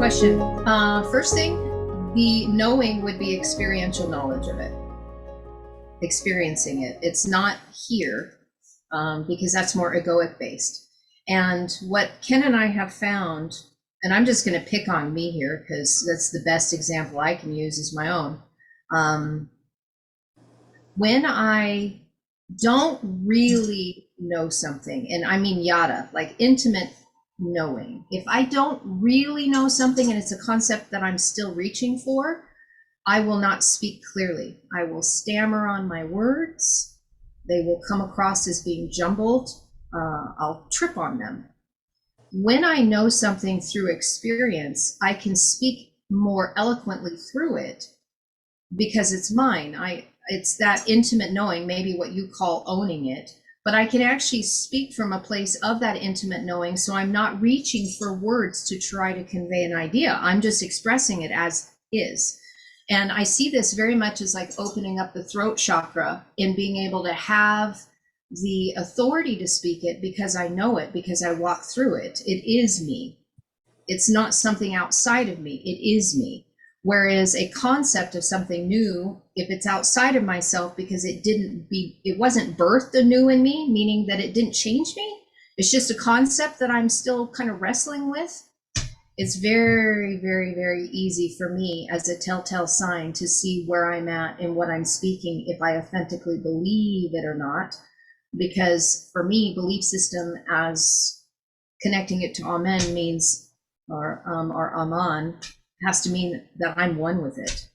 question. First thing, the knowing would be experiential knowledge of it, experiencing it. It's not here because that's more egoic based. And what Ken and I have found, and I'm just going to pick on me here because that's the best example I can use is my own. When I don't really know something, and I mean yada, like intimate knowing, if I don't really know something and it's a concept that I'm still reaching for, I will not speak clearly. I will stammer on my words. They will come across as being jumbled. I'll trip on them. When I know something through experience, I can speak more eloquently through it because it's mine. It's that intimate knowing, maybe what you call owning it, but I can actually speak from a place of that intimate knowing. So I'm not reaching for words to try to convey an idea. I'm just expressing it as is. And I see this very much as like opening up the throat chakra and being able to have the authority to speak it because I know it, because I walk through it. It is me. It's not something outside of me. It is me. Whereas a concept of something new, if it's outside of myself because it wasn't birthed anew in me, meaning that it didn't change me. It's just a concept that I'm still kind of wrestling with. It's very, very, very easy for me as a telltale sign to see where I'm at and what I'm speaking, if I authentically believe it or not. Because for me, belief system as connecting it to Amen means, or Aman, has to mean that I'm one with it.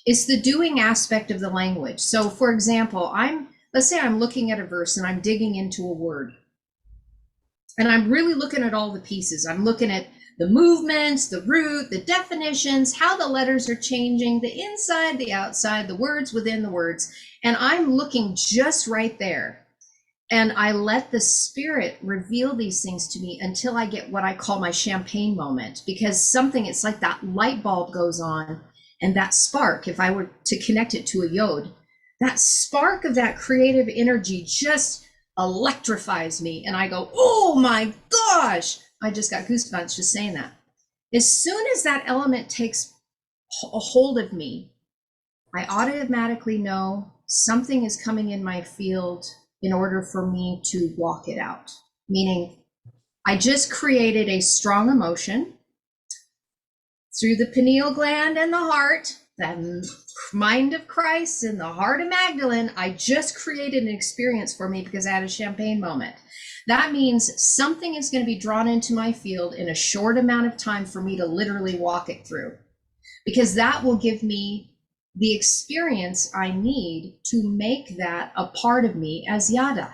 It's the doing aspect of the language. So for example, let's say I'm looking at a verse and I'm digging into a word. And I'm really looking at all the pieces. I'm looking at the movements, the root, the definitions, how the letters are changing, the inside, the outside, the words within the words. And I'm looking just right there. And I let the spirit reveal these things to me until I get what I call my champagne moment, because it's like that light bulb goes on, and that spark, if I were to connect it to a yod, that spark of that creative energy just electrifies me. And I go, oh my gosh, I just got goosebumps just saying that. As soon as that element takes a hold of me, I automatically know something is coming in my field in order for me to walk it out. Meaning, I just created a strong emotion through the pineal gland and the heart, the mind of Christ and the heart of Magdalene. I just created an experience for me because I had a champagne moment. That means something is going to be drawn into my field in a short amount of time for me to literally walk it through, because that will give me the experience I need to make that a part of me as yada.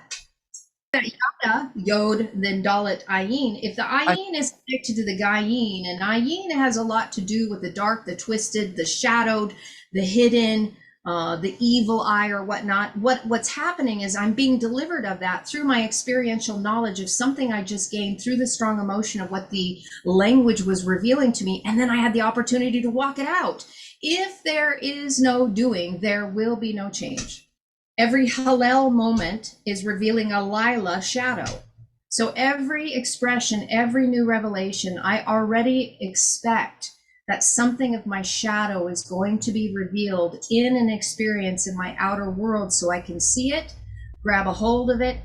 That yada, yod, then dalet, ayin. If the ayin is connected to the gayin, and ayin has a lot to do with the dark, the twisted, the shadowed, the hidden, the evil eye or whatnot, what's happening is I'm being delivered of that through my experiential knowledge of something I just gained through the strong emotion of what the language was revealing to me. And then I had the opportunity to walk it out. If there is no doing, there will be no change. Every Hallel moment is revealing a Lila shadow. So every expression, every new revelation, I already expect that something of my shadow is going to be revealed in an experience in my outer world, so I can see it, grab a hold of it,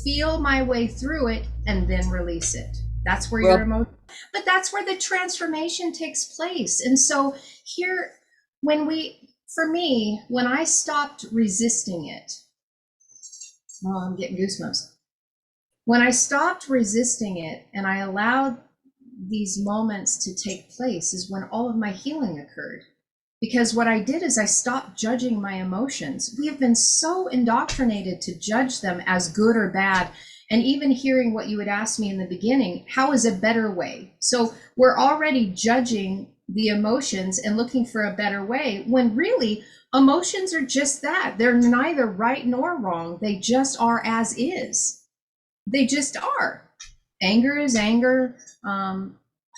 feel my way through it, and then release it. That's where your emotion, but that's where the transformation takes place. And so here, for me, when I stopped resisting it, oh, I'm getting goosebumps. When I stopped resisting it and I allowed these moments to take place is when all of my healing occurred. Because what I did is I stopped judging my emotions. We have been so indoctrinated to judge them as good or bad. And even hearing what you had asked me in the beginning, how is a better way? So we're already judging the emotions and looking for a better way, when really emotions are just that. They're neither right nor wrong. They just are as is. They just are. Anger is anger.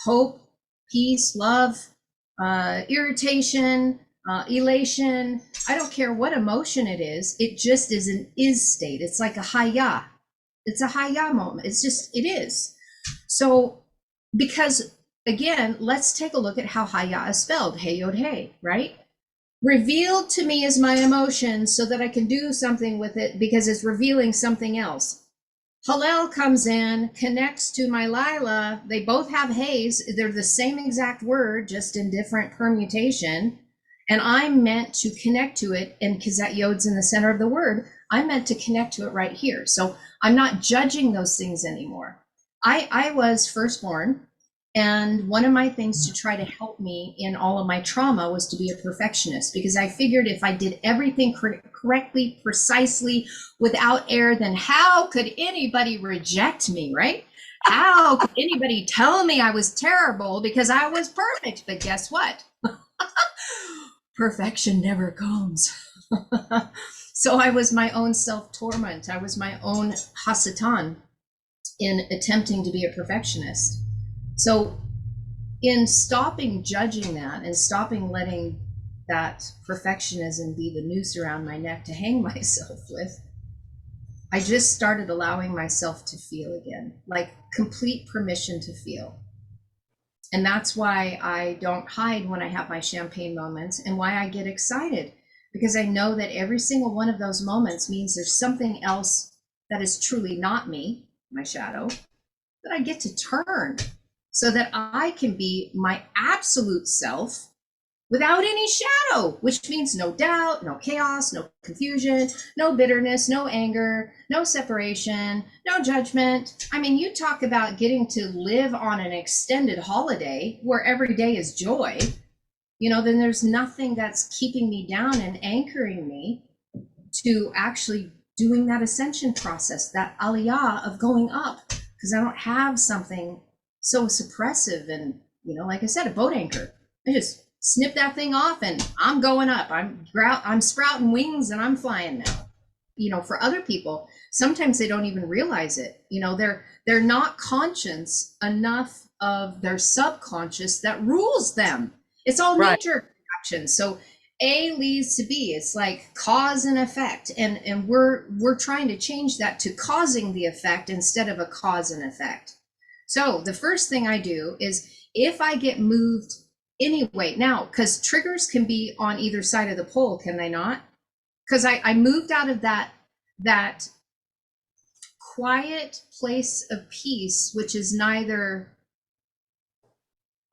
Hope, peace, love, irritation, elation. I don't care what emotion it is. It just is an is state. It's like a haya. It's a haya moment. It is. So because again, let's take a look at how Haya is spelled, Hey Yod Hey, right? Revealed to me is my emotion so that I can do something with it because it's revealing something else. Hallel comes in, connects to my Lila. They both have haze. They're the same exact word, just in different permutation. And I'm meant to connect to it. And because that yod's in the center of the word, I'm meant to connect to it right here. So I'm not judging those things anymore. I was firstborn. And one of my things to try to help me in all of my trauma was to be a perfectionist, because I figured if I did everything correctly, precisely, without error, then how could anybody reject me, right? How could anybody tell me I was terrible because I was perfect? But guess what? Perfection never comes. So I was my own self-torment. I was my own Hasatan in attempting to be a perfectionist. So in stopping judging that and stopping letting that perfectionism be the noose around my neck to hang myself with, I just started allowing myself to feel again, like complete permission to feel. And that's why I don't hide when I have my champagne moments, and why I get excited, because I know that every single one of those moments means there's something else that is truly not me, my shadow, that I get to turn so that I can be my absolute self without any shadow, which means no doubt, no chaos, no confusion, no bitterness, no anger, no separation, no judgment. I mean, you talk about getting to live on an extended holiday where every day is joy, then there's nothing that's keeping me down and anchoring me to actually doing that ascension process, that aliyah of going up, because I don't have something so suppressive and, like I said, a boat anchor. I just snip that thing off and I'm going up. I'm sprouting wings and I'm flying now. For other people, sometimes they don't even realize it. They're not conscious enough of their subconscious that rules them. It's all nature action. So A leads to B. It's like cause and effect. And we're trying to change that to causing the effect instead of a cause and effect. So the first thing I do is, if I get moved anyway, now, because triggers can be on either side of the pole, can they not? Because I moved out of that quiet place of peace, which is neither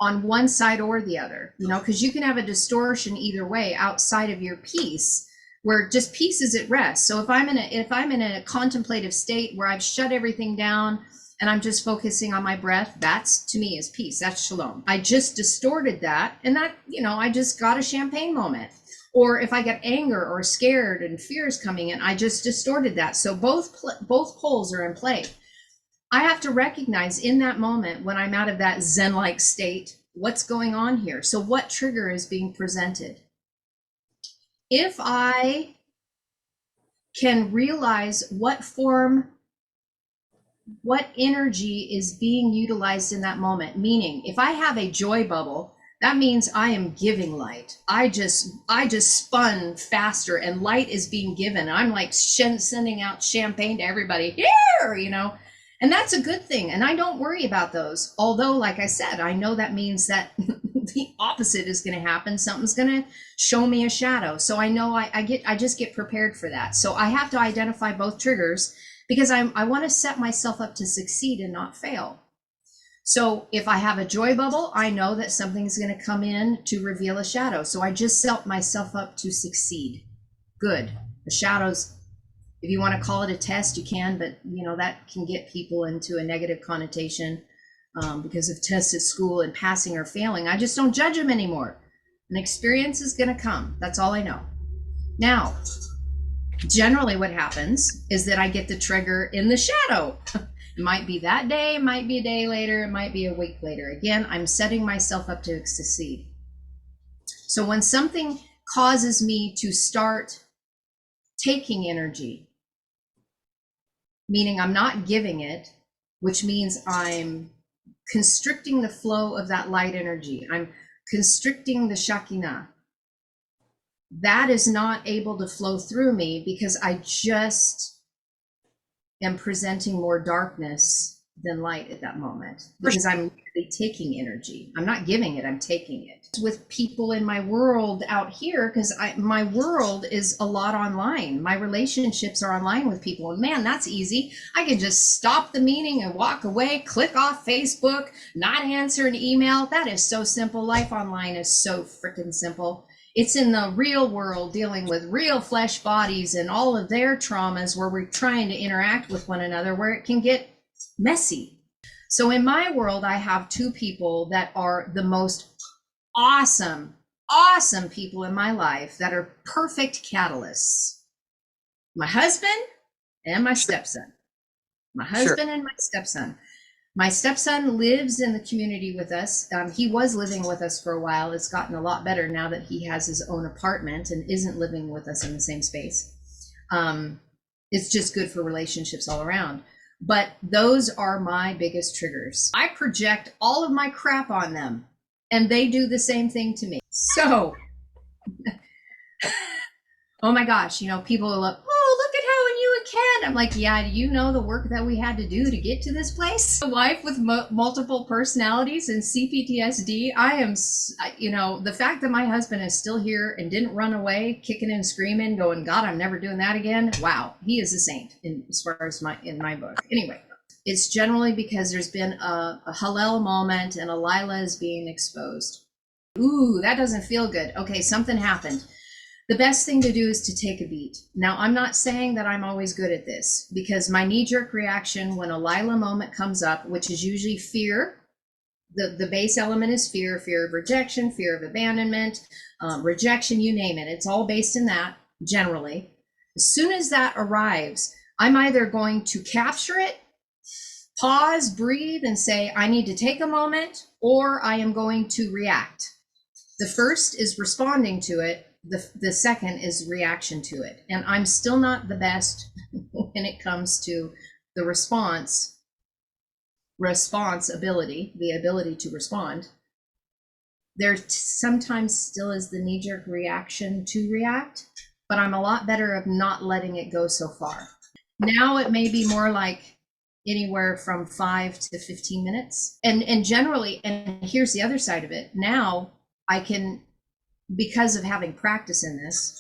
on one side or the other, because you can have a distortion either way outside of your peace, where just peace is at rest. So if I'm in a contemplative state where I've shut everything down and I'm just focusing on my breath, that's, to me, is peace. That's shalom. I just distorted that, and that, I just got a champagne moment. Or if I get anger or scared and fear is coming in, I just distorted that. So both poles are in play. I have to recognize in that moment, when I'm out of that Zen-like state, what's going on here. So what trigger is being presented? If I can realize what energy is being utilized in that moment, meaning if I have a joy bubble, that means I am giving light. I just spun faster and light is being given. I'm like sending out champagne to everybody here, and that's a good thing. And I don't worry about those. Although, like I said, I know that means that the opposite is going to happen. Something's going to show me a shadow. So I know I just get prepared for that. So I have to identify both triggers, because I want to set myself up to succeed and not fail. So if I have a joy bubble, I know that something's going to come in to reveal a shadow. So I just set myself up to succeed. Good. The shadows, if you want to call it a test, you can, but that can get people into a negative connotation because of tests at school and passing or failing. I just don't judge them anymore. An experience is going to come. That's all I know. Now, generally what happens is that I get the trigger in the shadow. It might be that day, it might be a day later, it might be a week later. Again, I'm setting myself up to succeed. So when something causes me to start taking energy, meaning I'm not giving it, which means I'm constricting the flow of that light energy, I'm constricting the Shekinah, that is not able to flow through me because I just am presenting more darkness than light at that moment, because I'm really taking energy. I'm not giving it, I'm taking it. With people in my world out here, because my world is a lot online. My relationships are online with people. And man, that's easy. I can just stop the meeting and walk away, click off Facebook, not answer an email. That is so simple. Life online is so freaking simple. It's in the real world, dealing with real flesh bodies and all of their traumas, where we're trying to interact with one another, where it can get messy. So in my world, I have two people that are the most awesome people in my life, that are perfect catalysts. My husband and my stepson. My husband and my stepson. My stepson lives in the community with us. He was living with us for a while. It's gotten a lot better now that he has his own apartment and isn't living with us in the same space. It's just good for relationships all around. But those are my biggest triggers. I project all of my crap on them, and they do the same thing to me. So, oh my gosh, you know, people are like, oh, look at how when you and Ken. I'm like, yeah, do you know the work that we had to do to get to this place? A wife with multiple personalities and CPTSD. I am, you know, the fact that my husband is still here and didn't run away, kicking and screaming, going, God, I'm never doing that again. Wow, he is a saint as far as in my book. Anyway, it's generally because there's been a Hallel moment and a Lila is being exposed. Ooh, that doesn't feel good. Okay, something happened. The best thing to do is to take a beat. Now, I'm not saying that I'm always good at this, because my knee-jerk reaction when a Lila moment comes up, which is usually fear, the base element is fear of rejection, fear of abandonment, rejection, you name it. It's all based in that, generally. As soon as that arrives, I'm either going to capture it, pause, breathe, and say, I need to take a moment, or I am going to react. The first is responding to it. The second is reaction to it. And I'm still not the best when it comes to the responsibility, the ability to respond. There sometimes still is the knee-jerk reaction to react, but I'm a lot better of not letting it go so far. Now it may be more like anywhere from 5 to 15 minutes. And generally, and here's the other side of it. Now I can, because of having practice in this,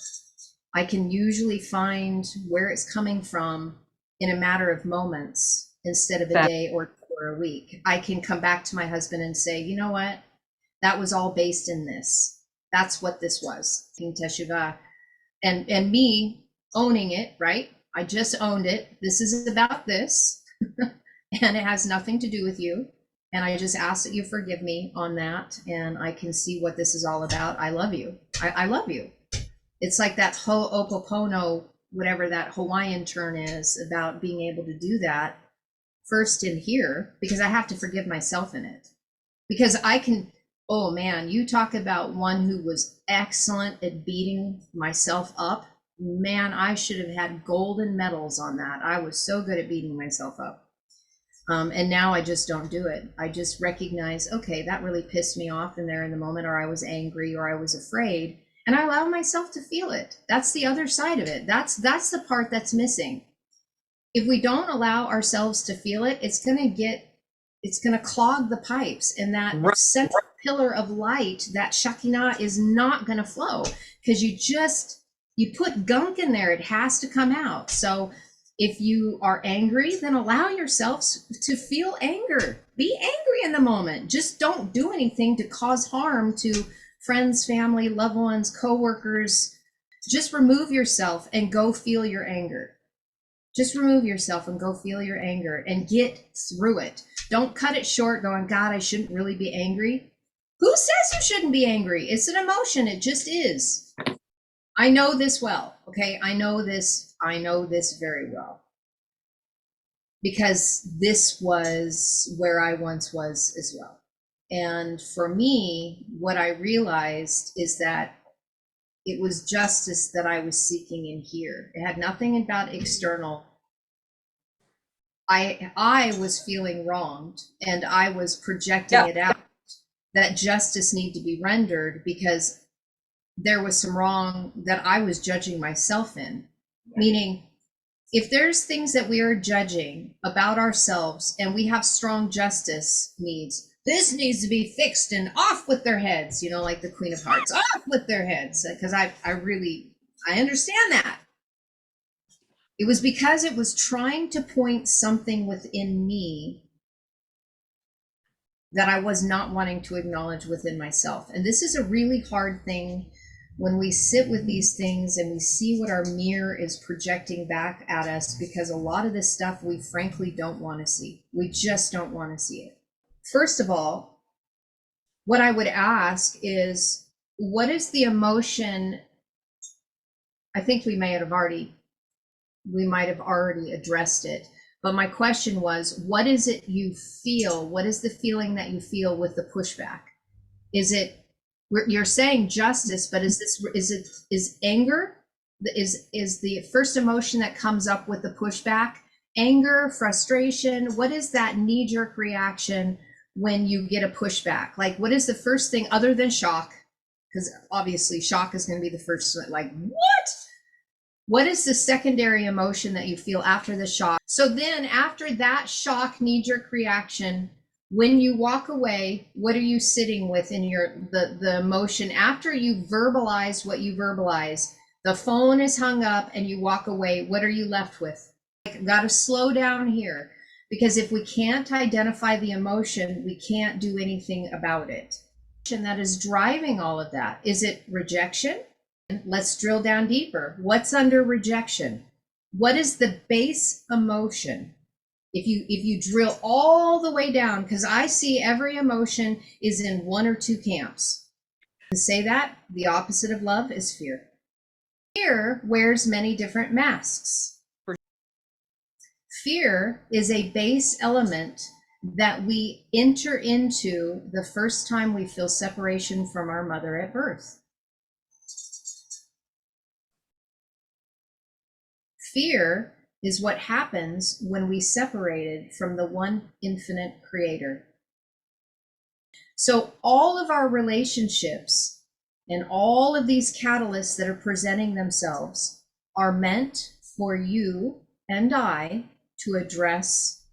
I can usually find where it's coming from in a matter of moments instead of a day or a week. I can come back to my husband and say, you know what? That was all based in this. That's what this was. Teshuvah. And me owning it, right? I just owned it. This is about this. And it has nothing to do with you. And I just ask that you forgive me on that, and I can see what this is all about. I love you. I love you. It's like that ho'oponopono, whatever that Hawaiian term is, about being able to do that first in here, because I have to forgive myself in it. Because I can, oh man, you talk about one who was excellent at beating myself up. Man, I should have had golden medals on that. I was so good at beating myself up. And now I just don't do it. I just recognize, okay, that really pissed me off in there in the moment, or I was angry, or I was afraid, and I allow myself to feel it. That's the other side of it. That's the part that's missing. If we don't allow ourselves to feel it, it's going to clog the pipes, and that central pillar of light, that Shekinah, is not going to flow, because you put gunk in there. It has to come out. So if you are angry, then allow yourself to feel anger. Be angry in the moment. Just don't do anything to cause harm to friends, family, loved ones, coworkers. Just remove yourself and go feel your anger. Just remove yourself and go feel your anger and get through it. Don't cut it short going, God, I shouldn't really be angry. Who says you shouldn't be angry? It's an emotion. It just is. I know this well, okay? I know this very well, because this was where I once was as well. And for me, what I realized is that it was justice that I was seeking in here. It had nothing about external. I was feeling wronged, and I was projecting it out, that justice needed to be rendered, because there was some wrong that I was judging myself in. Meaning, if there's things that we are judging about ourselves and we have strong justice needs, this needs to be fixed and off with their heads, like the Queen of Hearts, off with their heads. Because I understand that. It was because it was trying to point something within me that I was not wanting to acknowledge within myself. And this is a really hard thing when we sit with these things and we see what our mirror is projecting back at us, because a lot of this stuff we frankly don't want to see. We just don't want to see it. First of all, what I would ask is, what is the emotion? I think we might have already addressed it. But my question was, what is it you feel? What is the feeling that you feel with the pushback? Is it, you're saying justice, but is anger, is the first emotion that comes up with the pushback? Anger, frustration? What is that knee-jerk reaction when you get a pushback? Like, what is the first thing other than shock? Because obviously shock is going to be the first, like, what? What is the secondary emotion that you feel after the shock? So then after that shock, knee-jerk reaction, when you walk away, what are you sitting with in the emotion after you verbalize what you verbalize? The phone is hung up and you walk away. What are you left with? Got to slow down here, because if we can't identify the emotion, we can't do anything about it. And that is driving all of that. Is it rejection? Let's drill down deeper. What's under rejection? What is the base emotion? If you drill all the way down, because I see every emotion is in one or two camps. To say that, the opposite of love is fear. Fear wears many different masks. Fear is a base element that we enter into the first time we feel separation from our mother at birth. Fear is what happens when we separated from the one infinite creator. So all of our relationships and all of these catalysts that are presenting themselves are meant for you and I to address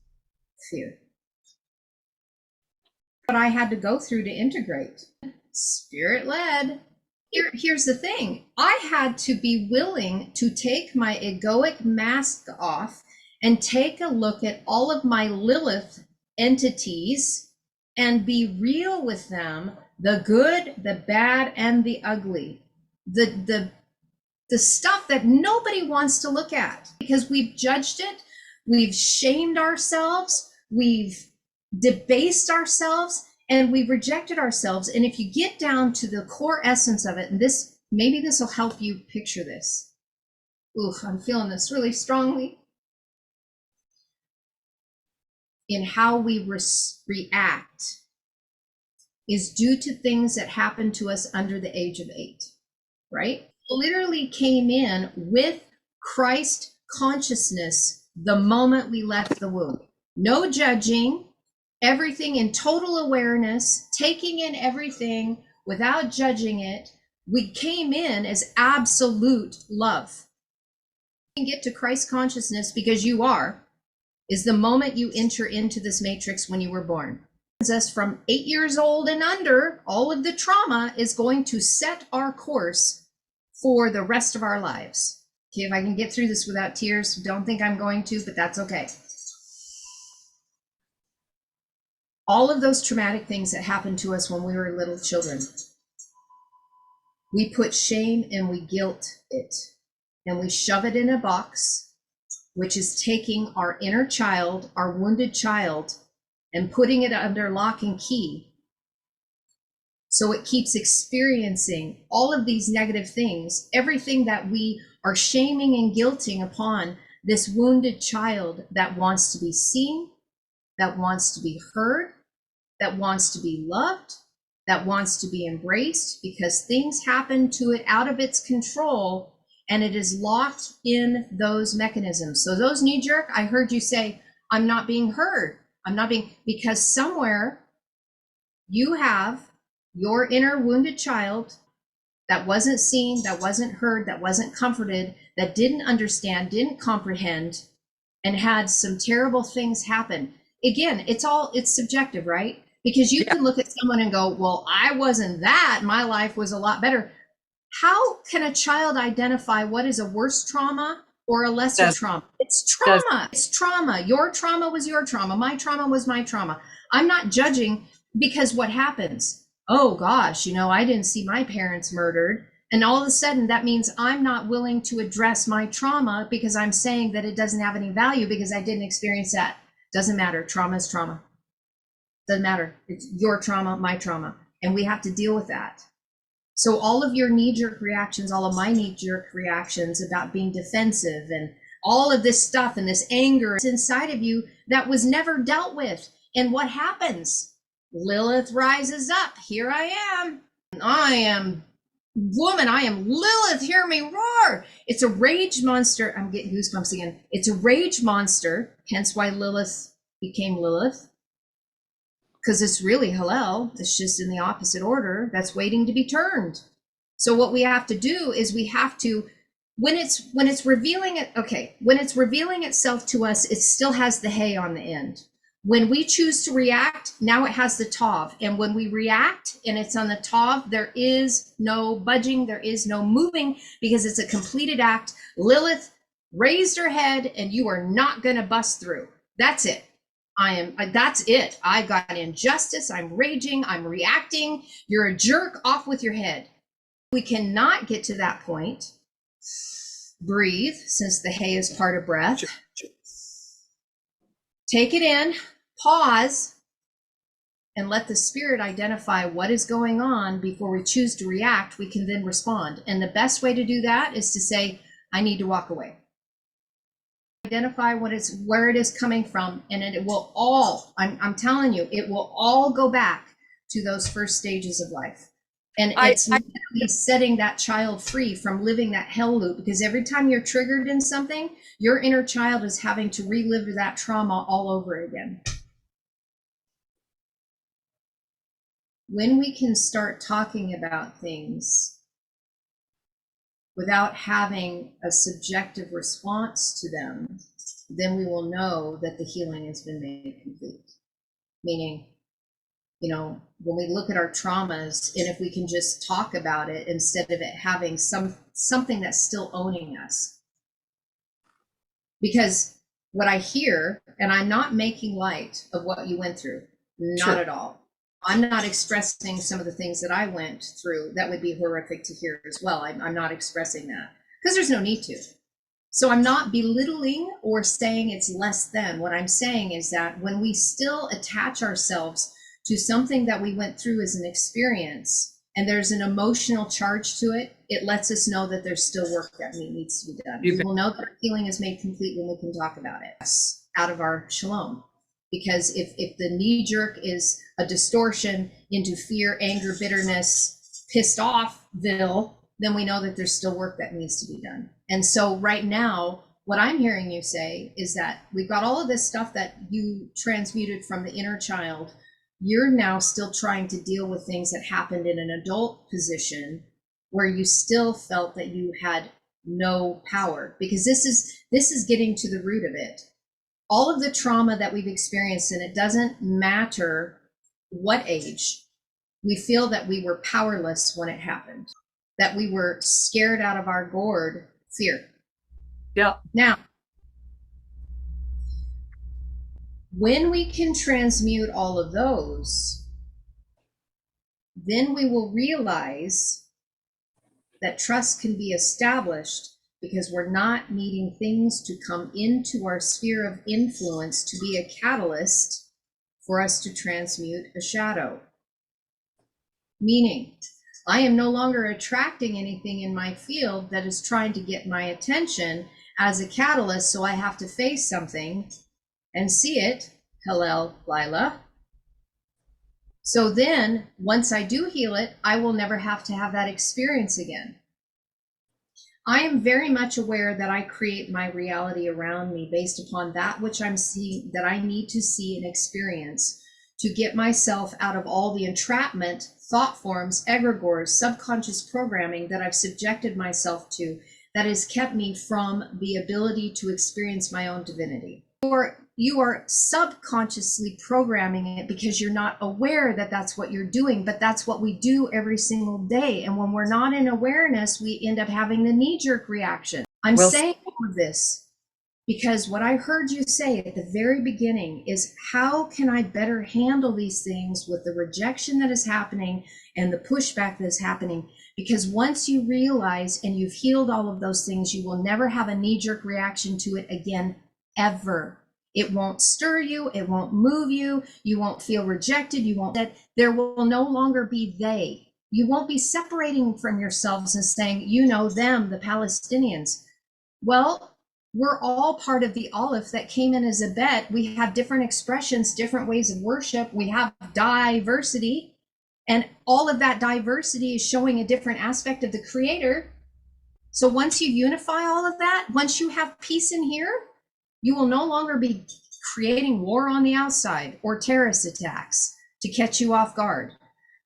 fear. What I had to go through to integrate. Spirit-led. Here's the thing. I had to be willing to take my egoic mask off and take a look at all of my Lilith entities and be real with them, the good, the bad, and the ugly. The stuff that nobody wants to look at because we've judged it, we've shamed ourselves, we've debased ourselves, and we've rejected ourselves. And if you get down to the core essence of it, and maybe this will help you picture this. Ooh, I'm feeling this really strongly. In how we react is due to things that happened to us under the age of 8, right? Literally came in with Christ consciousness the moment we left the womb. No judging, everything in total awareness, taking in everything without judging it. We came in as absolute love. You can get to Christ consciousness because you is the moment you enter into this matrix when you were born. Us from 8 years old and under, all of the trauma is going to set our course for the rest of our lives. Okay, if I can get through this without tears, don't think I'm going to, but that's okay. All of those traumatic things that happened to us when we were little children, we put shame and we guilt it, and we shove it in a box, which is taking our inner child, our wounded child, and putting it under lock and key. So it keeps experiencing all of these negative things, everything that we are shaming and guilting upon this wounded child that wants to be seen, that wants to be heard, that wants to be loved, that wants to be embraced, because things happen to it out of its control and it is locked in those mechanisms. So those knee-jerk, I heard you say, I'm not being heard. I'm not being, because somewhere you have your inner wounded child that wasn't seen, that wasn't heard, that wasn't comforted, that didn't understand, didn't comprehend, and had some terrible things happen. Again, it's subjective, right? Because you can look at someone and go, well, I wasn't that, my life was a lot better. How can a child identify what is a worse trauma or a lesser trauma? It's trauma. It's trauma. Your trauma was your trauma. My trauma was my trauma. I'm not judging, because what happens? Oh gosh, I didn't see my parents murdered. And all of a sudden that means I'm not willing to address my trauma because I'm saying that it doesn't have any value because I didn't experience that. Doesn't matter. Trauma is trauma. Doesn't matter. It's your trauma, my trauma. And we have to deal with that. So all of your knee-jerk reactions, all of my knee-jerk reactions about being defensive and all of this stuff and this anger is inside of you that was never dealt with. And what happens? Lilith rises up. Here I am. I am woman. I am Lilith. Hear me roar. It's a rage monster. I'm getting goosebumps again. It's a rage monster. Hence why Lilith became Lilith. Because it's really Hallel, it's just in the opposite order that's waiting to be turned. So what we have to do is we have to, when it's revealing it, okay, when it's revealing itself to us, it still has the hey on the end. When we choose to react, now it has the tav. And when we react and it's on the tav, there is no budging, there is no moving, because it's a completed act. Lilith raised her head and you are not gonna bust through. That's it. That's it. I got injustice. I'm raging. I'm reacting. You're a jerk. Off with your head. We cannot get to that point. Breathe, since the hay is part of breath. Take it in, pause, and let the spirit identify what is going on before we choose to react. We can then respond. And the best way to do that is to say, I need to walk away. Identify where it is coming from, and it will all, I'm telling you, it will all go back to those first stages of life. And it's setting that child free from living that hell loop, because every time you're triggered in something, your inner child is having to relive that trauma all over again. When we can start talking about things without having a subjective response to them, then we will know that the healing has been made complete. Meaning, when we look at our traumas, and if we can just talk about it instead of it having something that's still owning us. Because what I hear, and I'm not making light of what you went through, not at all. I'm not expressing some of the things that I went through that would be horrific to hear as well. I'm not expressing that because there's no need to. So I'm not belittling or saying it's less than. What I'm saying is that when we still attach ourselves to something that we went through as an experience, and there's an emotional charge to it, it lets us know that there's still work that needs to be done. We will know that our healing is made complete when we can talk about it out of our shalom. Because if the knee jerk is a distortion into fear, anger, bitterness, pissed offville, then we know that there's still work that needs to be done. And so right now, what I'm hearing you say is that we've got all of this stuff that you transmuted from the inner child. You're now still trying to deal with things that happened in an adult position where you still felt that you had no power, because this is getting to the root of it. All of the trauma that we've experienced, and it doesn't matter what age, we feel that we were powerless when it happened, that we were scared out of our gourd, fear. Yeah. Now, when we can transmute all of those, then we will realize that trust can be established, because we're not needing things to come into our sphere of influence to be a catalyst for us to transmute a shadow. Meaning, I am no longer attracting anything in my field that is trying to get my attention as a catalyst, so I have to face something and see it, Hallel, Lila. So then, once I do heal it, I will never have to have that experience again. I am very much aware that I create my reality around me based upon that which I'm seeing, that I need to see and experience to get myself out of all the entrapment, thought forms, egregores, subconscious programming that I've subjected myself to, that has kept me from the ability to experience my own divinity. Or you are subconsciously programming it because you're not aware that that's what you're doing, but that's what we do every single day. And when we're not in awareness, we end up having the knee-jerk reaction. I'm saying all of this because what I heard you say at the very beginning is, how can I better handle these things with the rejection that is happening and the pushback that is happening? Because once you realize and you've healed all of those things, you will never have a knee-jerk reaction to it again, ever. It won't stir you. It won't move you. You won't feel rejected. You won't, that there will no longer be they. You won't be separating from yourselves and saying, you know, them, the Palestinians. Well, we're all part of the Aleph that came in as a bet. We have different expressions, different ways of worship. We have diversity, and all of that diversity is showing a different aspect of the Creator. So once you unify all of that, once you have peace in here, you will no longer be creating war on the outside or terrorist attacks to catch you off guard,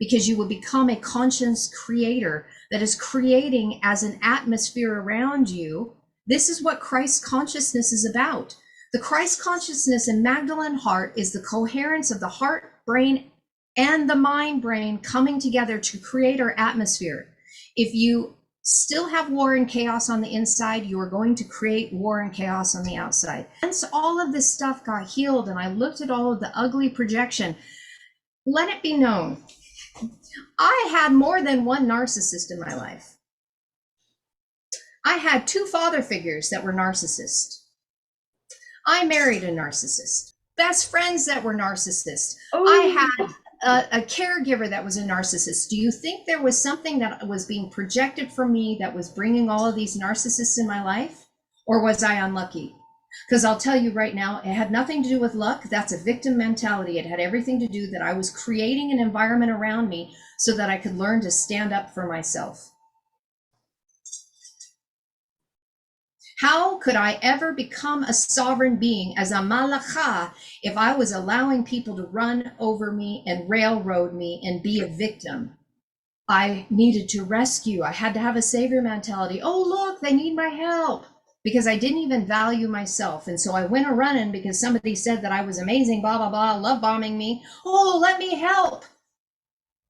because you will become a conscious creator that is creating as an atmosphere around you. This is what Christ consciousness is about. The Christ consciousness in Magdalene heart is the coherence of the heart, brain, and the mind brain coming together to create our atmosphere. If you still have war and chaos on the inside, you are going to create war and chaos on the outside. Once all of this stuff got healed and I looked at all of the ugly projection, let it be known, I had more than one narcissist in my life. I had two father figures that were narcissists. I married a narcissist. Best friends that were narcissists. I had a caregiver that was a narcissist. Do you think there was something that was being projected from me that was bringing all of these narcissists in my life? Or was I unlucky? Because I'll tell you right now, it had nothing to do with luck. That's a victim mentality. It had everything to do that I was creating an environment around me so that I could learn to stand up for myself. How could I ever become a sovereign being as a malakha if I was allowing people to run over me and railroad me and be a victim? I needed to rescue. I had to have a savior mentality. Oh, look, they need my help, because I didn't even value myself. And so I went a running because somebody said that I was amazing, blah, blah, blah, love bombing me. Oh, let me help.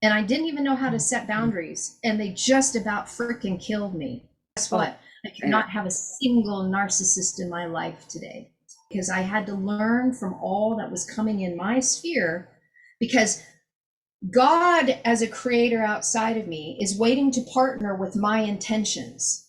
And I didn't even know how to set boundaries. And they just about freaking killed me. Guess what? I cannot have a single narcissist in my life today, because I had to learn from all that was coming in my sphere, because God as a creator outside of me is waiting to partner with my intentions.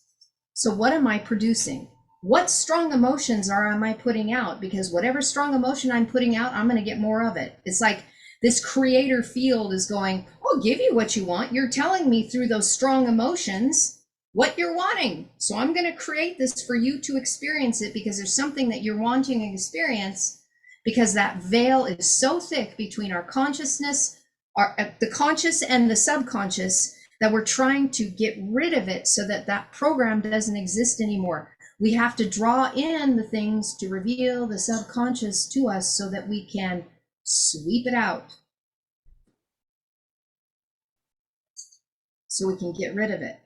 So what am I producing? What strong emotions am I putting out? Because whatever strong emotion I'm putting out, I'm going to get more of it. It's like this creator field is going, I'll give you what you want. You're telling me through those strong emotions what you're wanting. So I'm going to create this for you to experience it, because there's something that you're wanting to experience, because that veil is so thick between our consciousness, the conscious and the subconscious, that we're trying to get rid of it so that that program doesn't exist anymore. We have to draw in the things to reveal the subconscious to us so that we can sweep it out, so we can get rid of it.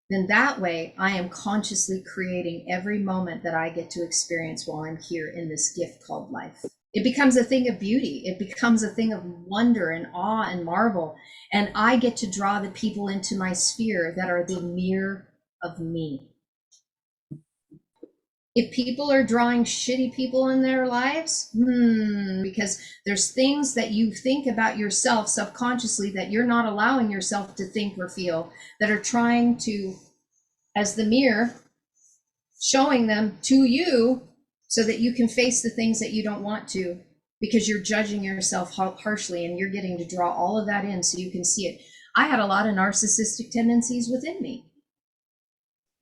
Then that way I am consciously creating every moment that I get to experience while I'm here in this gift called life. It becomes a thing of beauty. It becomes a thing of wonder and awe and marvel. And I get to draw the people into my sphere that are the mirror of me. If people are drawing shitty people in their lives, because there's things that you think about yourself subconsciously that you're not allowing yourself to think or feel, that are trying to, as the mirror, showing them to you so that you can face the things that you don't want to, because you're judging yourself harshly, and you're getting to draw all of that in so you can see it. I had a lot of narcissistic tendencies within me.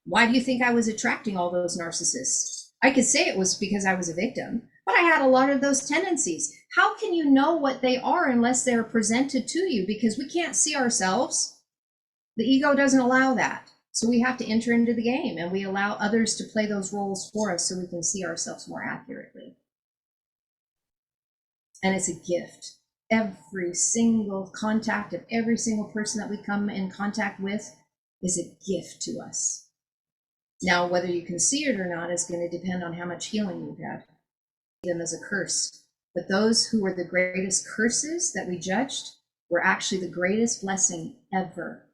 Why do you think I was attracting all those narcissists? I could say it was because I was a victim, but I had a lot of those tendencies. How can you know what they are unless they're presented to you? Because we can't see ourselves. The ego doesn't allow that. So we have to enter into the game, and we allow others to play those roles for us so we can see ourselves more accurately. And it's a gift. Every single contact of every single person that we come in contact with is a gift to us. Now, whether you can see it or not is going to depend on how much healing you've had. Them as a curse. But those who were the greatest curses that we judged were actually the greatest blessing ever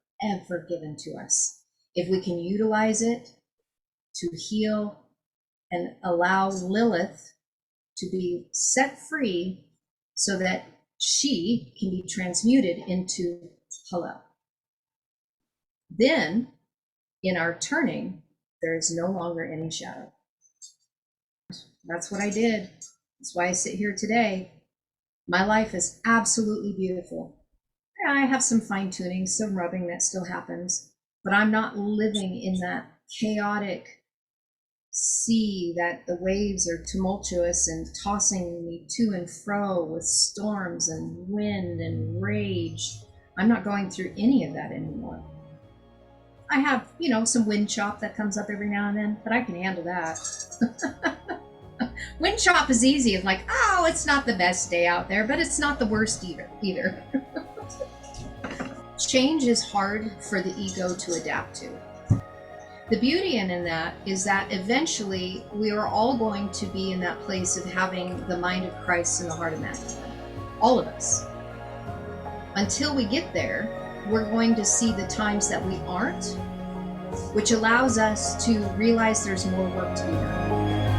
given to us. If we can utilize it to heal and allow Lilith to be set free so that she can be transmuted into Hallel. Then, in our turning, there is no longer any shadow. That's what I did. That's why I sit here today. My life is absolutely beautiful. I have some fine tuning, some rubbing that still happens, but I'm not living in that chaotic sea that the waves are tumultuous and tossing me to and fro with storms and wind and rage. I'm not going through any of that anymore. I have, some wind chop that comes up every now and then, but I can handle that. Wind chop is easy. It's like, oh, it's not the best day out there, but it's not the worst either. Change is hard for the ego to adapt to. The beauty in that is that eventually we are all going to be in that place of having the mind of Christ and the heart of Magdalene. All of us. Until we get there, we're going to see the times that we aren't, which allows us to realize there's more work to be done.